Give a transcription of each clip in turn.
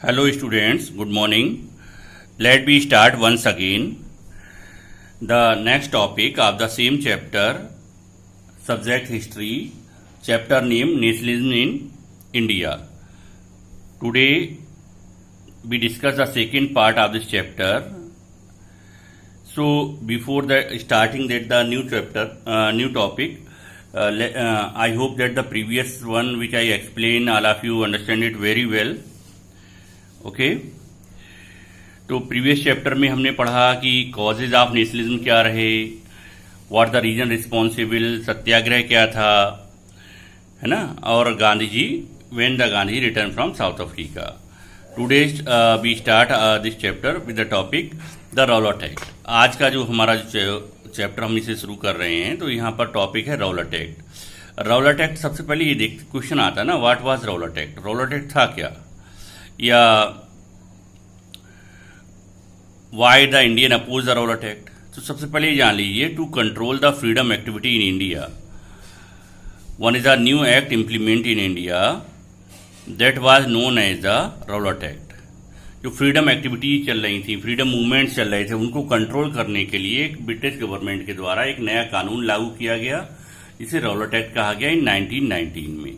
Hello students, good morning. Let me start once again. The next topic of the same chapter, subject history, chapter name nationalism in India. Today we discuss the second part of this chapter. So before the starting that the new chapter, new topic, I hope that the previous one which I explained, all of you understand it very well. Okay तो previous chapter में हमने पढ़ा कि causes of nationalism क्या रहे, what the reason responsible, satyagraha क्या था, है ना, और Gandhi ji when the Gandhi return from South Africa. Today we start this chapter with the topic the Rowlatt Act. आज का जो हमारा चैप्टर हम इसे शुरू कर रहे हैं तो यहाँ पर टॉपिक है रॉलेट एक्ट. रॉलेट एक्ट सबसे पहले ये देख क्वेश्चन आता है ना, what was Rowlatt Act. Rowlatt Act था क्या, या why the Indian oppose the Rowlatt Act. तो सबसे पहले ये जान लीजिए, to control the freedom activity in India, one is a new act implement in India that was known as the Rowlatt Act. जो फ्रीडम एक्टिविटी चल रही थी, फ्रीडम मूवमेंट्स चल रहे थे, उनको कंट्रोल करने के लिए ब्रिटिश गवर्नमेंट के द्वारा एक नया कानून लागू किया गया, जिसे रॉलेट एक्ट कहा गया इन 1919 में.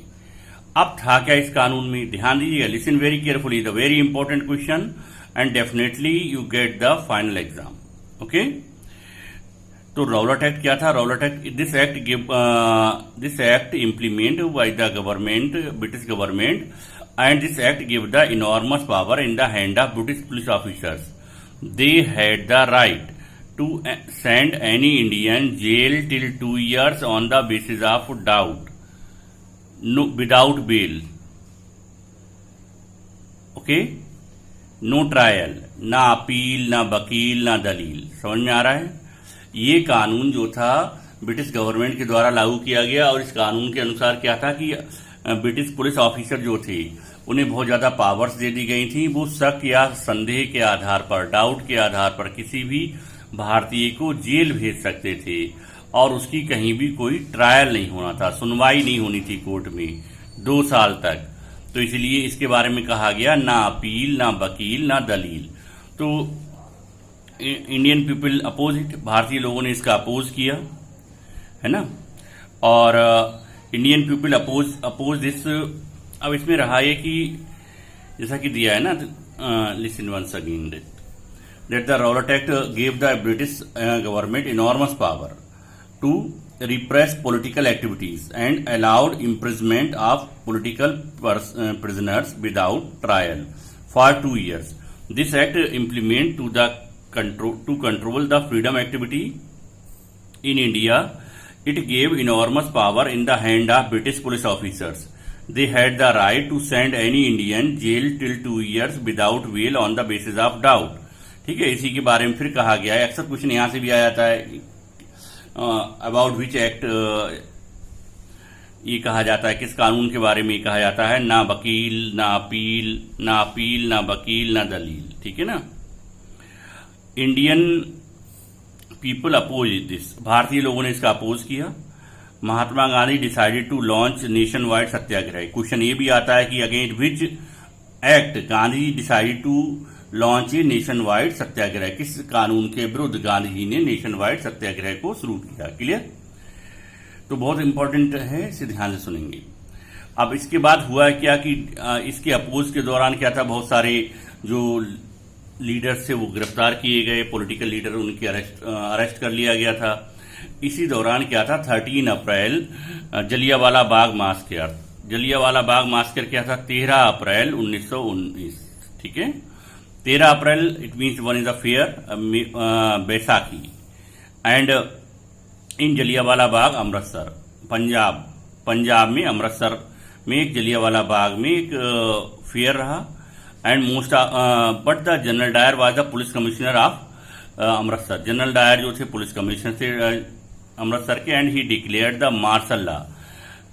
अब था क्या इस कानून में, ध्यान दीजिएगा, listen very carefully, the very important question and definitely you get the final exam. Okay, तो रॉलेट एक्ट क्या था. Rowlatt Act, this act implement by the government, British government, and this act give the enormous power in the hand of British police officers. They had the right to send any Indian jail till 2 years on the basis of doubt, no without bail. Okay, no trial, ना appeal, ना वकील, ना दलील. समझ में आ रहा है. ये कानून जो था ब्रिटिश गवर्नमेंट के द्वारा लागू किया गया, और इस कानून के अनुसार क्या था कि ब्रिटिश पुलिस ऑफिसर जो थे उन्हें बहुत ज्यादा पावर्स दे दी गई थी. वो शक या संदेह के आधार पर, डाउट के आधार पर किसी भी भारतीय को जेल भेज सकते थे, और उसकी कहीं भी कोई ट्रायल नहीं होना था, सुनवाई नहीं होनी थी कोर्ट में 2 साल तक. तो इसलिए इसके बारे में कहा गया ना अपील, ना वकील, ना दलील. तो इंडियन पीपल अपोज इट, भारतीय लोगों ने इसका अपोज किया, है ना, और इंडियन पीपल अपोज दिस. अब इसमें रहा है कि जैसा कि दिया है ना, listen once again, that the Rowlatt Act gave the British government enormous power to repress political activities and allowed imprisonment of political prisoners without trial for 2 years. This act implement to control the freedom activity in India. It gave enormous power in the hand of British police officers. They had the right to send any Indian jail till 2 years without bail on the basis of doubt. ठीक है, इसी के बारे में फिर कहा गया है. अक्सर क्वेश्चन यहां से भी आ जाता है, अबाउट विच एक्ट ये कहा जाता है, किस कानून के बारे में कहा जाता है. ना वकील, ना अपील, ना अपील, ना वकील, ना दलील. ठीक है ना. इंडियन पीपल अपोज दिस, भारतीय लोगों ने इसका अपोज किया. Mahatma Gandhi decided to launch nationwide satyagraha. Question ये भी आता है कि against which act Gandhi decided to launch a nationwide satyagraha, किस कानून के विरुद्ध गांधी जी ने नेशन वाइड सत्याग्रह को शुरू किया. क्लियर. तो बहुत इंपॉर्टेंट है, इसे ध्यान से सुनेंगे. अब इसके बाद हुआ क्या कि इसके अपोज के दौरान क्या था, बहुत सारे जो लीडर्स थे वो गिरफ्तार किए गए, पॉलिटिकल लीडर, उनकी अरेस्ट कर लिया गया था. इसी दौरान क्या था, 13 अप्रैल जलियांवाला बाग मास्कर. जलियांवाला बाग मास्कर क्या था, 13 अप्रैल 1919. ठीक है, 13 April, it means one is a fair, Baisakhi, and in Jallianwala Bagh Amritsar, Punjab में अमृतसर में एक जलियांवाला बाग में एक फेयर रहा. And most but the general Dyer was the police commissioner of Amritsar. General Dyer जो थे पुलिस कमिश्नर थे अमृतसर के, and he declared the martial law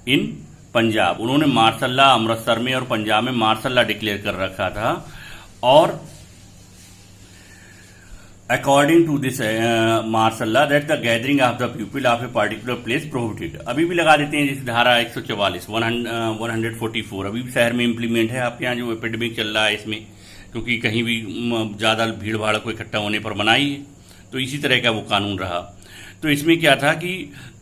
in Punjab. उन्होंने मार्शल लॉ अमृतसर में और पंजाब में मार्शल लॉ डिक्लेयर कर रखा था. और according to this martial law that the gathering of the people of a particular place prohibited. अभी भी लगा देते हैं, जैसे धारा 144 144 अभी भी शहर में इंप्लीमेंट है. आपके यहाँ जो एपिडेमिक चल रहा है इसमें क्योंकि कहीं भी ज़्यादा भीड़ भाड़ को इकट्ठा होने पर मनाही है। तो इसी तरह का वो कानून रहा। तो इसमें क्या था कि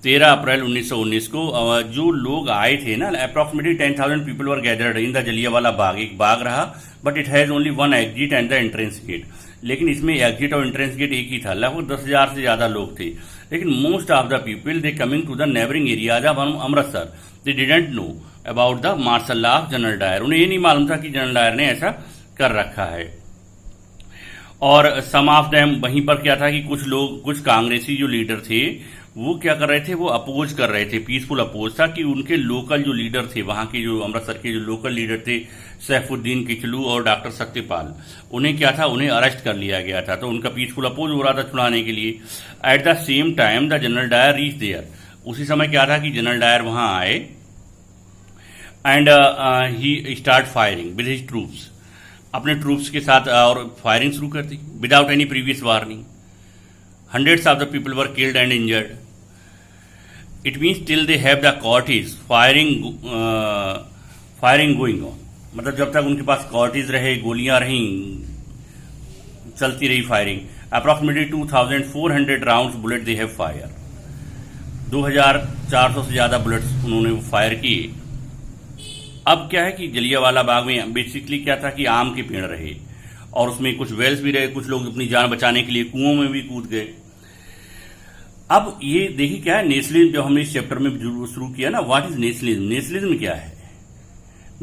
13 अप्रैल 1919 को जो लोग आए थे ना, approximately 10,000 people were gathered in the Jallianwala Bagh. एक बाग रहा, but it has only one exit and the entrance gate. लेकिन इसमें एग्जिट और एंट्रेंस गेट एक ही था। लगभग 10,000 से ज़्यादा लोग थे। लेकिन most of the people they coming to the neighbouring areas of Amritsar, they didn't know about the martial law of General Dyer. उन्हें ये नहीं मालूम था कि जनरल डायर ने ऐसा कर रखा है। और सम ऑफ देम, वहीं पर क्या था कि कुछ लोग, कुछ कांग्रेसी जो लीडर थे, वो क्या कर रहे थे, वो अपोज कर रहे थे, पीसफुल अपोज था कि उनके लोकल जो लीडर थे, वहां के जो अमृतसर के जो लोकल लीडर थे, सैफुद्दीन किचलू और डॉक्टर सत्यपाल, उन्हें क्या था, उन्हें अरेस्ट कर लिया गया था। तो उनका पीसफुल अपोज हो रहा था छुड़ाने के लिए। At the same time the general Dyer reach there. उसी समय क्या था कि जनरल डायर वहां आए and he start firing with his troops. अपने ट्रूप्स के साथ और फायरिंग शुरू कर दी without any previous warning. Hundreds of the people were killed and injured. It means till they have the cartridges firing going on. मतलब जब तक उनके पास कॉर्टीज रहे, गोलियां रहीं, चलती रही firing. Approximately 2,400 rounds bullet they have fire. 2,400 से ज्यादा बुलेट्स उन्होंने फायर किए। अब क्या है कि जलियांवाला बाग में बेसिकली क्या था कि आम के पेड़ रहे और उसमें कुछ वेल्स भी रहे। कुछ लोग अपनी जान बचाने के लिए कुओं में भी कूद गए। अब ये देखिए क्या है, नेशनलिज्म जो हमने इस चैप्टर में शुरू किया ना, व्हाट इज नेशनलिज्म। नेशनलिज्म क्या है?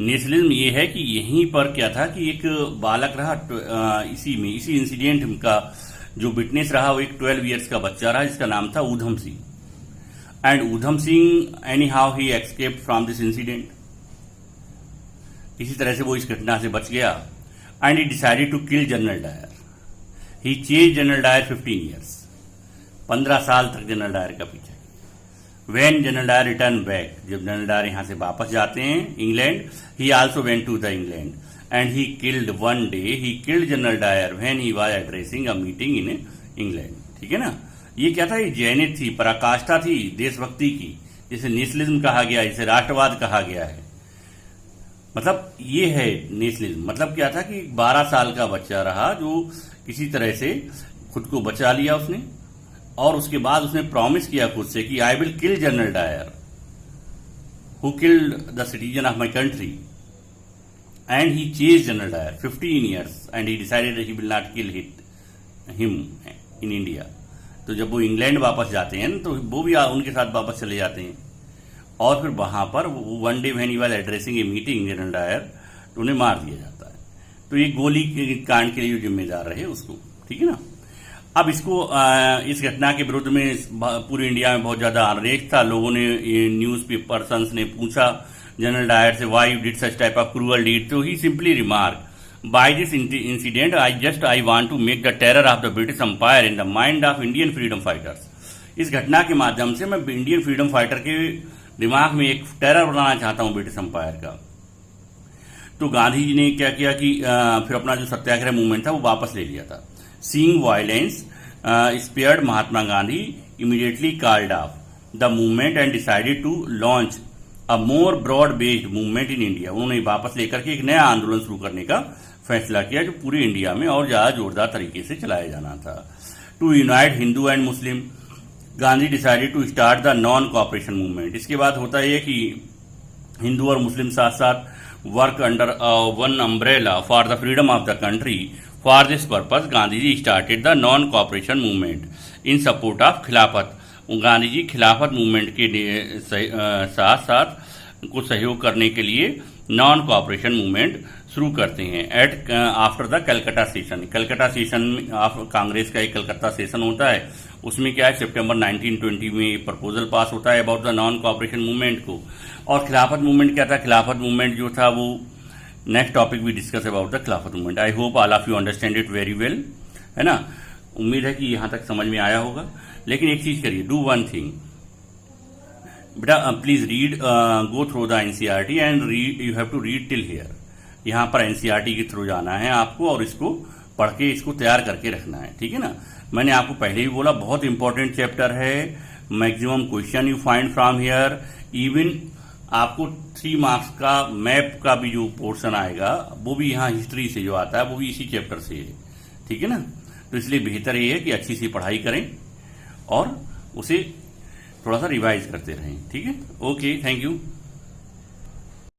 नेशनलिज्म ये है कि यहीं पर क्या था कि एक बालक रहा, इसी इंसिडेंट का जो विटनेस रहा वो एक 12 ईयर्स का बच्चा रहा जिसका नाम था Udham Singh. And Udham Singh anyhow he escaped from this incident. इसी तरह से वो इस घटना से बच गया। And he decided to kill general Dyer. He chase general Dyer 15 years. 15 साल तक जनरल डायर का पीछा। When general Dyer return back, जब जनरल डायर यहां से वापस जाते हैं England, he also went to the England and he killed one day, he killed General Dyer when he was addressing a meeting in England. ठीक है ना। ये क्या था, ये जैनित थी, पराकाष्ठा थी देशभक्ति की, जिसे नेशनलिज्म कहा गया, जिसे राष्ट्रवाद कहा गया है। मतलब ये है नेशनलिज्म। मतलब क्या था कि 12 साल का बच्चा रहा जो किसी तरह से खुद को बचा लिया उसने, और उसके बाद उसने प्रॉमिस किया खुद से कि I will kill general Dyer who killed the citizen of my country. And he chase general Dyer 15 years and he decided he will not kill him in India. तो जब वो इंग्लैंड वापस जाते हैं तो वो भी उनके साथ वापस चले जाते हैं। और फिर वहां पर one day when he was addressing a meeting General Dyer, तो उन्हें मार दिया जाता है। तो ये गोली कांड के लिए जो जिम्मेदार रहे उसको, ठीक है ना। अब इसको इस घटना के विरुद्ध में पूरे इंडिया में बहुत ज्यादा अनरेस्ट था। लोगों ने, न्यूज पर्सन्स ने पूछा जनरल डायर से, why you did such type of cruel deed. तो he simply remark, by this incident I want to make the terror of the British empire in the mind of Indian freedom fighters. इस घटना के माध्यम से मैं Indian freedom fighter के दिमाग में एक टेरर बनाना चाहता हूं ब्रिटिश एम्पायर का। तो गांधी जी ने क्या किया कि फिर अपना जो सत्याग्रह मूवमेंट था वो वापस ले लिया था। Seeing violence spared Mahatma Gandhi immediately called off the movement and decided to launch a more broad based movement in India. उन्होंने वापस लेकर के एक नया आंदोलन शुरू करने का फैसला किया जो पूरे इंडिया में और ज्यादा जोरदार तरीके से चलाया जाना था। To unite Hindu and Muslim, Gandhi decided to start the non cooperation movement. इसके बाद होता है कि हिंदू और मुस्लिम साथ साथ work under one umbrella for the freedom of the country. For this purpose Gandhi ji started the non cooperation movement in support of Khilafat. Gandhi जी खिलाफत movement के साथ साथ को सहयोग करने के लिए नॉन कोऑपरेशन मूवमेंट शुरू करते हैं। At after the Calcutta session, Calcutta session में कांग्रेस का एक कलकत्ता सेशन होता है, उसमें क्या है सितंबर 1920 में प्रपोजल पास होता है about the non cooperation movement को। और खिलाफत मूवमेंट क्या था, खिलाफत मूवमेंट जो था वो नेक्स्ट टॉपिक भी डिस्कस अबाउट द खिलाफत movement. I hope all of you understand it very well, है ना। उम्मीद है कि यहां तक समझ में आया होगा। लेकिन एक चीज करिए, डू वन थिंग बेटा, please read, go through the NCERT and read, you have to read till here. यहाँ पर एनसीईआरटी के थ्रू जाना है आपको और इसको पढ़ के इसको तैयार करके रखना है, ठीक है ना। मैंने आपको पहले भी बोला बहुत इंपॉर्टेंट चैप्टर है, maximum question you find from here. Even आपको 3 मार्क्स का मैप का भी जो पोर्शन आएगा वो भी यहाँ हिस्ट्री से जो आता है वो भी इसी चैप्टर से है, ठीक है ना। तो इसलिए बेहतर ये है कि अच्छी सी पढ़ाई करें और उसे थोड़ा सा रिवाइज करते रहें, ठीक है। Okay, thank you.